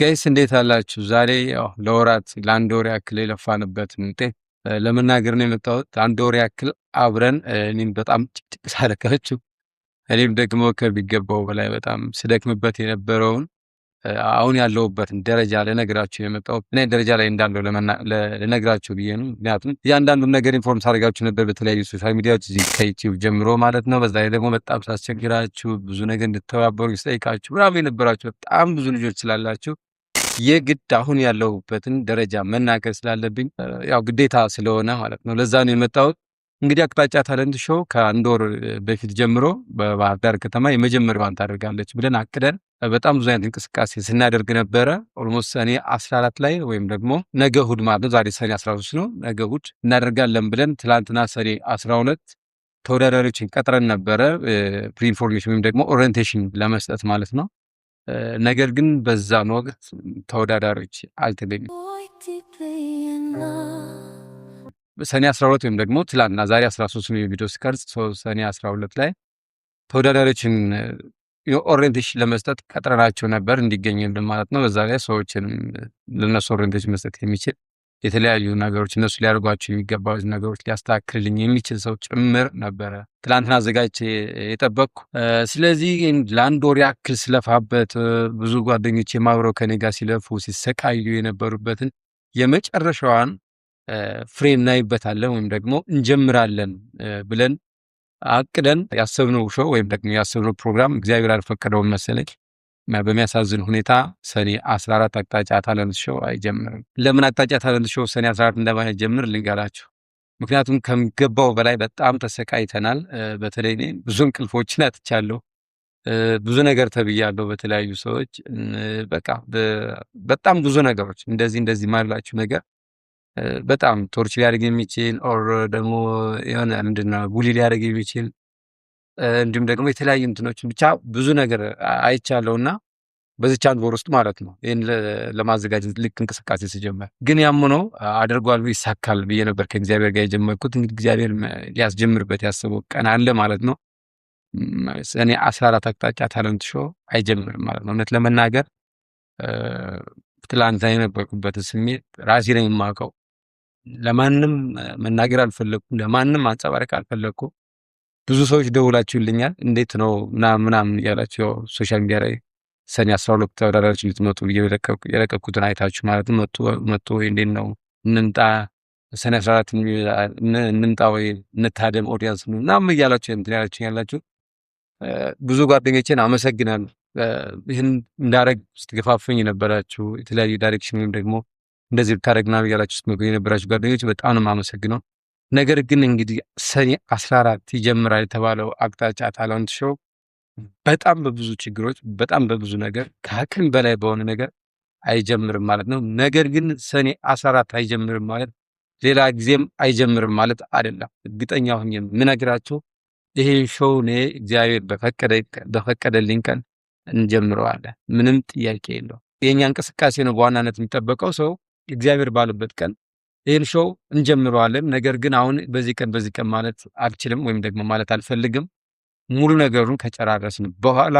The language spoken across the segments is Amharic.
ጋይስ እንዴት አላችሁ? ዛሬ ያው ለወራት ለአንድ ወር ያክል የለፋንበትን ውጤት ለመናገር ነው የመጣሁት። አንድ ወር ያክል አብረን እኔም በጣም ጭቅጭቅ ሳደርጋችሁ እኔም ደግሞ ከሚገባው በላይ በጣም ስደክምበት የነበረውን አሁን ያለሁበትን ደረጃ ልነግራችሁ የመጣሁት ምን አይነት ደረጃ ላይ እንዳለው ልነግራችሁ ብዬ ነው። ምክንያቱም እያንዳንዱን ነገር ኢንፎርም ሳደርጋችሁ ነበር በተለያዩ ሶሻል ሚዲያዎች እዚህ ከዩቲዩብ ጀምሮ ማለት ነው። በዛ ላይ ደግሞ በጣም ሳስቸግራችሁ ብዙ ነገር እንድተባበሩ ስጠይቃችሁ ምናምን የነበራችሁ በጣም ብዙ ልጆች ስላላችሁ የግድ አሁን ያለሁበትን ደረጃ መናገር ስላለብኝ ያው ግዴታ ስለሆነ ማለት ነው። ለዛ ነው የመጣሁት። እንግዲህ አቅጣጫ ታለንት ሾው ከአንድ ወር በፊት ጀምሮ በባህር ዳር ከተማ የመጀመሪያዋን ታደርጋለች ብለን አቅደን በጣም ብዙ አይነት እንቅስቃሴ ስናደርግ ነበረ። ኦልሞስት ሰኔ 14 ላይ ወይም ደግሞ ነገ እሑድ ማለት ነው። ዛሬ ሰኔ 13 ነው። ነገ እሑድ እናደርጋለን ብለን ትላንትና ሰኔ 12 ተወዳዳሪዎችን ቀጥረን ነበረ ፕሪ ኢንፎርሜሽን ወይም ደግሞ ኦሪየንቴሽን ለመስጠት ማለት ነው። ነገር ግን በዛን ወቅት ተወዳዳሪዎች አልተገኙም። ሰኔ 12 ወይም ደግሞ ትላንትና ዛሬ 13 ነው የቪዲዮ ስቀርጽ ሰኔ 12 ላይ ተወዳዳሪዎችን ኦሪየንቴሽን ለመስጠት ቀጥረናቸው ነበር እንዲገኙልን ማለት ነው። በዛ ላይ ሰዎችንም ለነሱ ኦሪየንቴሽን መስጠት የሚችል የተለያዩ ነገሮች እነሱ ሊያደርጓቸው የሚገባው ነገሮች ሊያስተካክልልኝ የሚችል ሰው ጭምር ነበረ ትላንትና አዘጋጅቼ የጠበቅኩ። ስለዚህ ለአንድ ወር ያክል ስለፋበት ብዙ ጓደኞች የማብረው ከኔ ጋር ሲለፉ ሲሰቃዩ የነበሩበትን የመጨረሻዋን ፍሬ እናይበታለን ወይም ደግሞ እንጀምራለን ብለን አቅደን ያሰብነው ሾው ወይም ደግሞ ያሰብነው ፕሮግራም እግዚአብሔር አልፈቀደውም መሰለኝ። በሚያሳዝን ሁኔታ ሰኔ 14 አቅጣጫ ታለንት ሾው አይጀምርም። ለምን አቅጣጫ ታለንት ሾው ሰኔ 14 እንደማይጀምር ልንገራችሁ። ምክንያቱም ከሚገባው በላይ በጣም ተሰቃይተናል። በተለይ እኔ ብዙ እንቅልፎችን አጥቻለሁ። ብዙ ነገር ተብያለሁ በተለያዩ ሰዎች። በቃ በጣም ብዙ ነገሮች እንደዚህ ማላችሁ ነገር በጣም ቶርች ሊያደርግ የሚችል ኦር ደግሞ የሆነ ምንድነው ቡሊ ሊያደርግ የሚችል እንዲሁም ደግሞ የተለያዩ እንትኖችን ብቻ ብዙ ነገር አይቻለሁና በዚች አንድ ወር ውስጥ ማለት ነው ይህን ለማዘጋጀት ልክ እንቅስቃሴ ሲጀመር ግን ያምኖ አድርጓል ይሳካል ብዬ ነበር ከእግዚአብሔር ጋር የጀመርኩት። እንግዲህ እግዚአብሔር ሊያስጀምርበት ያሰበው ቀን አለ ማለት ነው። ሰኔ 14 አቅጣጫ ታለንት ሾው አይጀምርም ማለት ነው። እውነት ለመናገር ትላንት የነበርኩበትን ስሜት ራሴ ነኝ የማውቀው። ለማንም መናገር አልፈለኩም፣ ለማንም አንጸባረቅ አልፈለኩም። ብዙ ሰዎች ደውላችሁልኛል እንዴት ነው ምናምን እያላችሁ ሶሻል ሚዲያ ላይ ሰኔ 12 ተወዳዳሪዎች ልትመጡ የለቀኩትን አይታችሁ ማለት ነው መጡ ወይ እንዴት ነው እንምጣ ሰኔ 14 እንምጣ ወይ እንታደም ኦዲየንስ ነው ምናምን እያላችሁ እንትን ያላችሁ ብዙ ጓደኞቼን አመሰግናለሁ። ይህን እንዳረግ ስትገፋፈኝ የነበራችሁ የተለያዩ ዳይሬክሽን ወይም ደግሞ እንደዚህ ብታደረግና እያላችሁ ስትመገኝ የነበራችሁ ጓደኞች በጣም ነው የማመሰግነው። ነገር ግን እንግዲህ ሰኔ 14 ይጀምራል የተባለው አቅጣጫ ታለንት ሾው በጣም በብዙ ችግሮች በጣም በብዙ ነገር ከአቅም በላይ በሆነ ነገር አይጀምርም ማለት ነው። ነገር ግን ሰኔ 14 አይጀምርም ማለት ሌላ ጊዜም አይጀምርም ማለት አይደለም። እርግጠኛ ሆኜ የምነግራችሁ ይሄ ሾው እኔ እግዚአብሔር በፈቀደልኝ ቀን እንጀምረዋለን። ምንም ጥያቄ የለውም። የኛ እንቅስቃሴ ነው በዋናነት የሚጠበቀው። ሰው እግዚአብሔር ባለበት ቀን ይህን ሾው እንጀምረዋለን። ነገር ግን አሁን በዚህ ቀን ማለት አልችልም ወይም ደግሞ ማለት አልፈልግም። ሙሉ ነገሩን ከጨራረስን በኋላ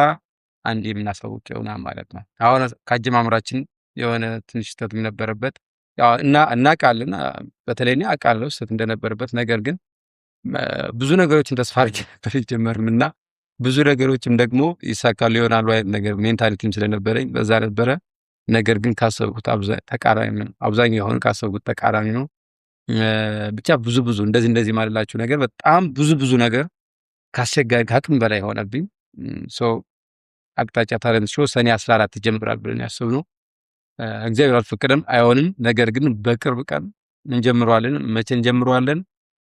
አንድ የምናሳውቅ ይሆናል ማለት ነው። አሁን ከአጀማምራችን የሆነ ትንሽ ስህተት ነበረበት እና እናውቃለን። በተለይ እኔ አውቃለሁ ስህተት እንደነበረበት። ነገር ግን ብዙ ነገሮችን ተስፋ አድርጌ ነበር የጀመርንና ብዙ ነገሮችም ደግሞ ይሳካሉ ይሆናሉ አይነት ነገር ሜንታሊቲም ስለነበረኝ በዛ ነበረ። ነገር ግን ካሰብኩት ተቃራኒ ነው። አብዛኛው የሆነ ካሰብኩት ተቃራኒ ነው። ብቻ ብዙ እንደዚህ ማለላችሁ ነገር በጣም ብዙ ነገር ካስቸጋሪ ከአቅም በላይ ሆነብኝ። አቅጣጫ ታለንት ሾው ሰኔ 14 ይጀምራል ብለን ያሰብነው እግዚአብሔር አልፈቀደም፣ አይሆንም። ነገር ግን በቅርብ ቀን እንጀምረዋለን። መቼ እንጀምረዋለን?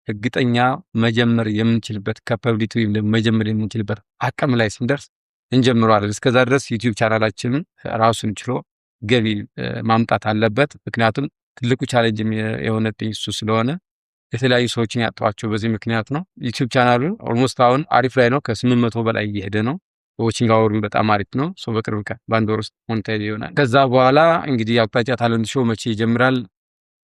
እርግጠኛ መጀመር የምንችልበት ካፓቢሊቲ ወይም መጀመር የምንችልበት አቅም ላይ ስንደርስ እንጀምረዋለን። እስከዛ ድረስ ዩቲዩብ ቻናላችንን ራሱን ችሎ ገቢ ማምጣት አለበት። ምክንያቱም ትልቁ ቻሌንጅ የሆነብኝ እሱ ስለሆነ የተለያዩ ሰዎችን ያጣኋቸው በዚህ ምክንያት ነው። ዩቲዩብ ቻናሉ ኦልሞስት አሁን አሪፍ ላይ ነው። ከ800 በላይ እየሄደ ነው። ዎቺንግ አወሩን በጣም አሪፍ ነው። በቅርብ ቀን በአንድ ወር ውስጥ ሞኔታይዝ ይሆናል። ከዛ በኋላ እንግዲህ አቅጣጫ ታለንት ሾው መቼ ይጀምራል?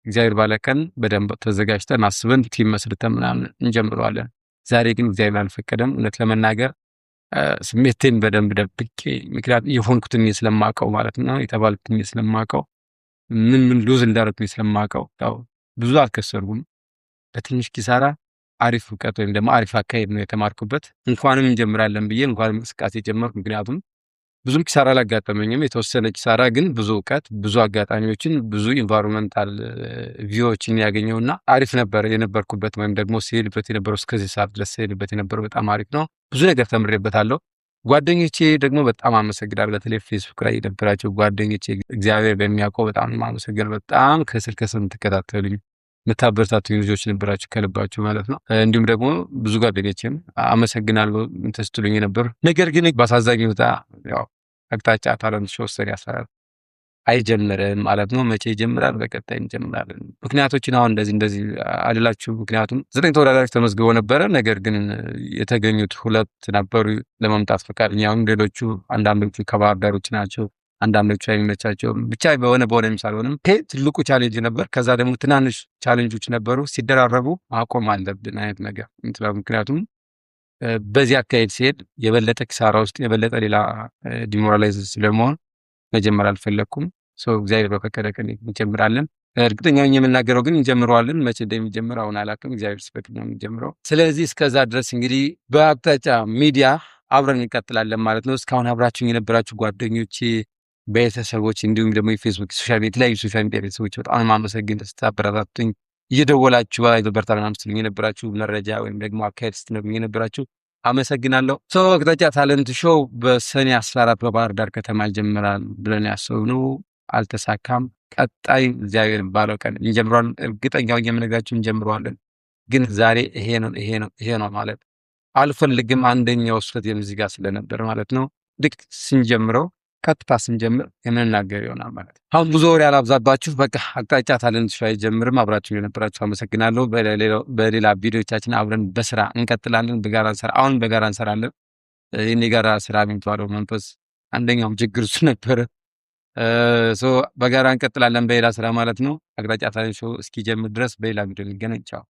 እግዚአብሔር ባለቀን በደንብ ተዘጋጅተን አስበን ቲም መስርተን ምናምን እንጀምረዋለን። ዛሬ ግን እግዚአብሔር አልፈቀደም። እውነት ለመናገር ስሜቴን በደንብ ደብቄ ምክንያቱም የሆንኩትን ስለማውቀው ማለት ነው የተባልኩትን ስለማውቀው ምን ሉዝ እንዳደረኩኝ ስለማውቀው ያው ብዙ አልከሰርኩም። በትንሽ ኪሳራ አሪፍ እውቀት ወይም ደግሞ አሪፍ አካሄድ ነው የተማርኩበት። እንኳንም እንጀምራለን ብዬ እንኳንም እንቅስቃሴ ጀመርኩ። ምክንያቱም ብዙም ኪሳራ አላጋጠመኝም። የተወሰነ ኪሳራ ግን ብዙ እውቀት፣ ብዙ አጋጣሚዎችን፣ ብዙ ኢንቫይሮንመንታል ቪዎችን ያገኘውና አሪፍ ነበር የነበርኩበት ወይም ደግሞ ሲሄድበት የነበረው እስከዚህ ሰዓት ድረስ ሲሄድበት የነበረው በጣም አሪፍ ነው። ብዙ ነገር ተምሬበታለሁ። ጓደኞቼ ደግሞ በጣም አመሰግናለሁ። በተለይ ፌስቡክ ላይ የነበራቸው ጓደኞቼ እግዚአብሔር በሚያውቀው በጣም አመሰግናለሁ። በጣም ከስር የምትከታተሉኝ የምታበረታቱኝ ልጆች ነበራችሁ ከልባችሁ ማለት ነው። እንዲሁም ደግሞ ብዙ ጓደኞቼም አመሰግናለሁ ተስትሉኝ ነበር። ነገር ግን በአሳዛኝ ሁኔታ ያው አቅጣጫ ታለንት ሾው ሰሪ ያሰራል አይጀምርም ማለት ነው። መቼ ይጀምራል? በቀጣይ እንጀምራለን። ምክንያቶችን አሁን እንደዚህ አልላችሁ። ምክንያቱም 9 ተወዳዳሪዎች ተመዝግበው ነበረ። ነገር ግን የተገኙት 2 ነበሩ ለመምጣት ፈቃደኛ። ሌሎቹ አንዳንዶቹ ከባህር ዳሮች ናቸው፣ አንዳንዶቹ አይመቻቸውም። ብቻ በሆነ ሳልሆንም ይሄ ትልቁ ቻሌንጅ ነበር። ከዛ ደግሞ ትናንሽ ቻሌንጆች ነበሩ። ሲደራረቡ ማቆም አለብን አይነት ነገር። ምክንያቱም በዚህ አካሄድ ሲሄድ የበለጠ ኪሳራ ውስጥ የበለጠ ሌላ ዲሞራላይዝ ስለመሆን መጀመር አልፈለኩም። እግዚአብሔር በፈቀደ ቀን እንጀምራለን። እርግጠኛ ነኝ የምናገረው ግን እንጀምረዋለን። መቼ እንደሚጀምር አሁን አላውቅም። እግዚአብሔር ሲፈቅድ ነው የሚጀምረው። ስለዚህ እስከዛ ድረስ እንግዲህ በአቅጣጫ ሚዲያ አብረን እንቀጥላለን ማለት ነው። እስካሁን አብራችሁኝ የነበራችሁ ጓደኞቼ፣ ቤተሰቦች እንዲሁም ደግሞ የፌስቡክ የተለያዩ ሶሻል ሚዲያ ቤተሰቦች በጣም ማመሰግን ስታበረታቱኝ እየደወላችሁ በርታ ምናምን ስትሉኝ የነበራችሁ መረጃ ወይም ደግሞ አካሄድ ስትነግሩኝ የነበራችሁ አመሰግናለሁ። አቅጣጫ ታለንት ሾው በሰኔ 14 በባህር ዳር ከተማ ይጀምራል ብለን ያሰብነው አልተሳካም። ቀጣይ እግዚአብሔር ባለው ቀን እንጀምረዋለን። እርግጠኛ ሆኜ የምነግራችሁ እንጀምረዋለን። ግን ዛሬ ይሄ ነው ማለት አልፈልግም። አንደኛው ስህተት የሙዚቃ ስለነበር ማለት ነው። ልክ ስንጀምረው ቀጥታ ስንጀምር የምንናገር ይሆናል ማለት ነው። አሁን ብዙ ወሬ አላብዛባችሁ። በቃ አቅጣጫ ታለንት ሾው አይጀምርም። አብራችሁ የነበራችሁ አመሰግናለሁ። በሌላ ቪዲዮቻችን አብረን በስራ እንቀጥላለን። በጋራ እንሰራለን። ይህን የጋራ ስራ የሚባለው መንፈስ አንደኛውም ችግር እሱ ነበረ። በጋራ እንቀጥላለን በሌላ ስራ ማለት ነው። አቅጣጫ ታለንት ሾው እስኪጀምር ድረስ በሌላ ቪዲዮ እንገናኝ። ቻው።